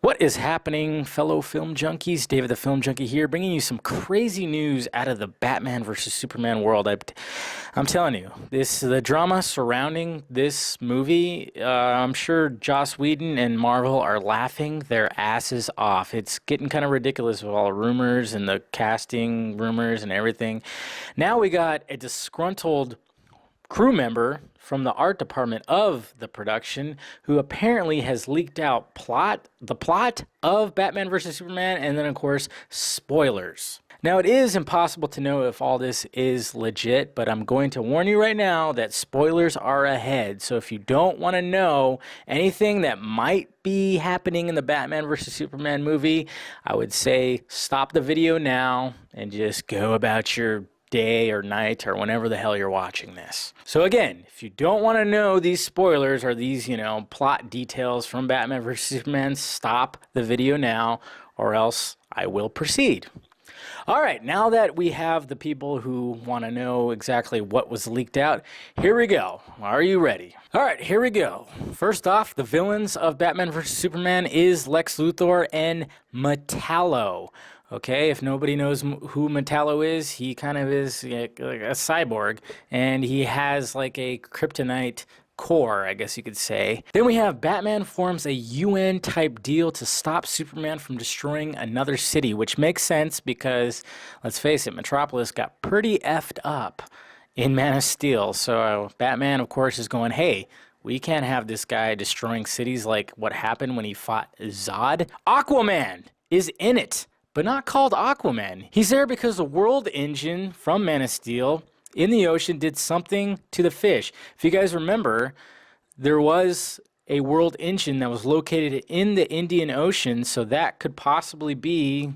What is happening, fellow film junkies? David the Film Junkie here, bringing you some crazy news out of the Batman versus Superman world. I'm telling you, the drama surrounding this movie, I'm sure Joss Whedon and Marvel are laughing their asses off. It's getting kind of ridiculous with all the rumors and the casting rumors and everything. Now we got a disgruntled crew member from the art department of the production who apparently has leaked out the plot of Batman vs. Superman, and then of course spoilers. Now it is impossible to know if all this is legit, but I'm going to warn you right now that spoilers are ahead. So if you don't want to know anything that might be happening in the Batman vs. Superman movie, I would say stop the video now and just go about your day or night or whenever the hell you're watching this. So again, if you don't want to know these spoilers or these, plot details from Batman vs. Superman, stop the video now or else I will proceed. All right, now that we have the people who want to know exactly what was leaked out, here we go. Are you ready? All right, here we go. First off, the villains of Batman vs. Superman is Lex Luthor and Metallo. Okay, if nobody knows who Metallo is, he kind of is like a cyborg, and he has like a kryptonite core, I guess you could say. Then we have Batman forms a UN type deal to stop Superman from destroying another city, which makes sense because, let's face it, Metropolis got pretty effed up in Man of Steel. So Batman, of course, is going, hey, we can't have this guy destroying cities like what happened when he fought Zod. Aquaman is in it, but not called Aquaman. He's there because the world engine from Man of Steel in the ocean did something to the fish. If you guys remember, there was a world engine that was located in the Indian Ocean, so that could possibly be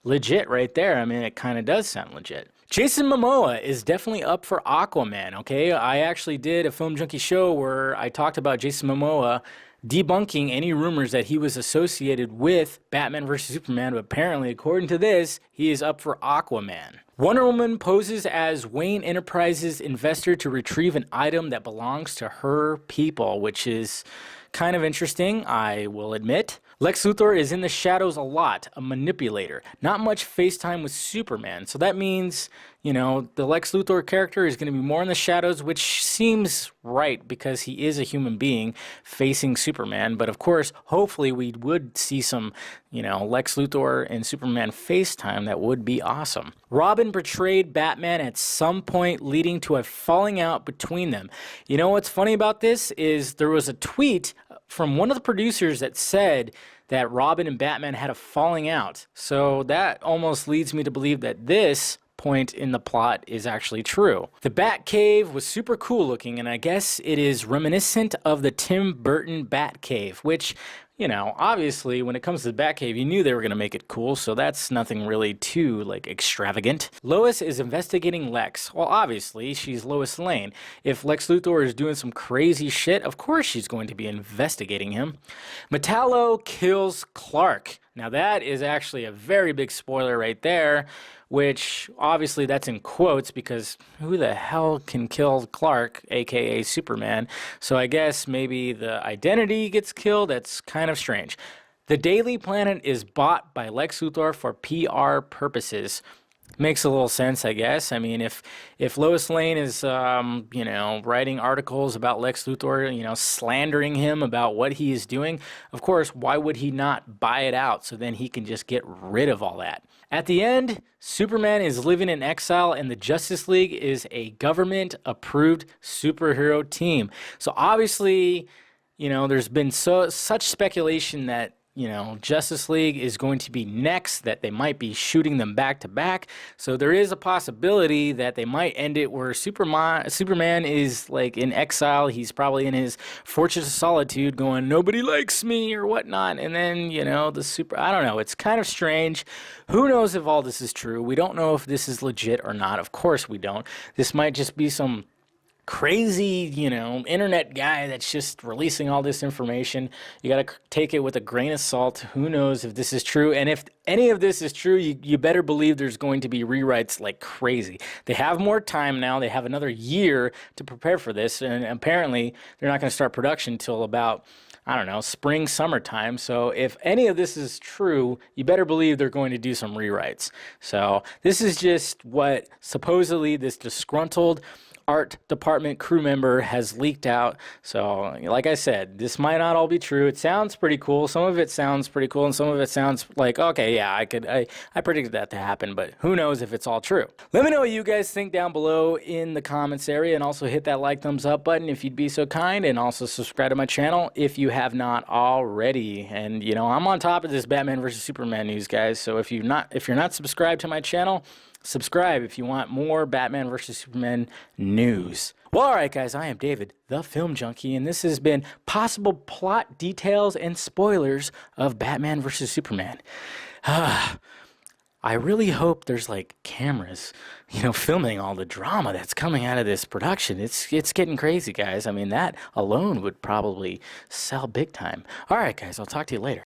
legit right there. I mean, it kind of does sound legit. Jason Momoa is definitely up for Aquaman, okay? I actually did a Film Junkie show where I talked about Jason Momoa debunking any rumors that he was associated with Batman vs. Superman, but apparently, according to this, he is up for Aquaman. Wonder Woman poses as Wayne Enterprises investor to retrieve an item that belongs to her people, which is kind of interesting, I will admit. Lex Luthor is in the shadows a lot, a manipulator. Not much FaceTime with Superman, so that means, the Lex Luthor character is going to be more in the shadows, which seems right because he is a human being facing Superman. But of course, hopefully we would see some, Lex Luthor and Superman FaceTime. That would be awesome. Robin betrayed Batman at some point, leading to a falling out between them. You know what's funny about this is there was a tweet from one of the producers that said that Robin and Batman had a falling out. So that almost leads me to believe that this point in the plot is actually true. The Batcave was super cool looking, and I guess it is reminiscent of the Tim Burton Batcave, which, obviously when it comes to the Batcave, you knew they were going to make it cool, so that's nothing really too, extravagant. Lois is investigating Lex. Well, obviously, she's Lois Lane. If Lex Luthor is doing some crazy shit, of course she's going to be investigating him. Metallo kills Clark. Now that is actually a very big spoiler right there, which obviously that's in quotes because who the hell can kill Clark, aka Superman? So I guess maybe the identity gets killed. That's kind of strange. The Daily Planet is bought by Lex Luthor for PR purposes. Makes a little sense, I guess. I mean, if Lois Lane is, writing articles about Lex Luthor, slandering him about what he is doing, of course, why would he not buy it out so then he can just get rid of all that? At the end, Superman is living in exile and the Justice League is a government-approved superhero team. So obviously, there's been such speculation that Justice League is going to be next, that they might be shooting them back to back. So there is a possibility that they might end it where Superman is in exile. He's probably in his Fortress of Solitude going, nobody likes me or whatnot. And then, I don't know. It's kind of strange. Who knows if all this is true? We don't know if this is legit or not. Of course we don't. This might just be some crazy, internet guy that's just releasing all this information. You got to take it with a grain of salt. Who knows if this is true? And if any of this is true, you better believe there's going to be rewrites like crazy. They have more time now. They have another year to prepare for this. And apparently, they're not going to start production till about I don't know, spring, summertime. So if any of this is true, you better believe they're going to do some rewrites. So this is just what supposedly this disgruntled art department crew member has leaked out. So like I said, this might not all be true. It sounds pretty cool. Some of it sounds pretty cool, and some of it sounds like, okay, yeah, I predicted that to happen, but who knows if it's all true. Let me know what you guys think down below in the comments area, and also hit that like, thumbs up button if you'd be so kind, and also subscribe to my channel if you have not already. And you know, I'm on top of this Batman versus Superman news, guys. So if you're not subscribed to my channel, subscribe if you want more Batman vs. Superman news. Well, alright guys, I am David, the Film Junkie, and this has been possible plot details and spoilers of Batman vs. Superman. I really hope there's like cameras, you know, filming all the drama that's coming out of this production. It's getting crazy, guys. I mean, that alone would probably sell big time. Alright guys, I'll talk to you later.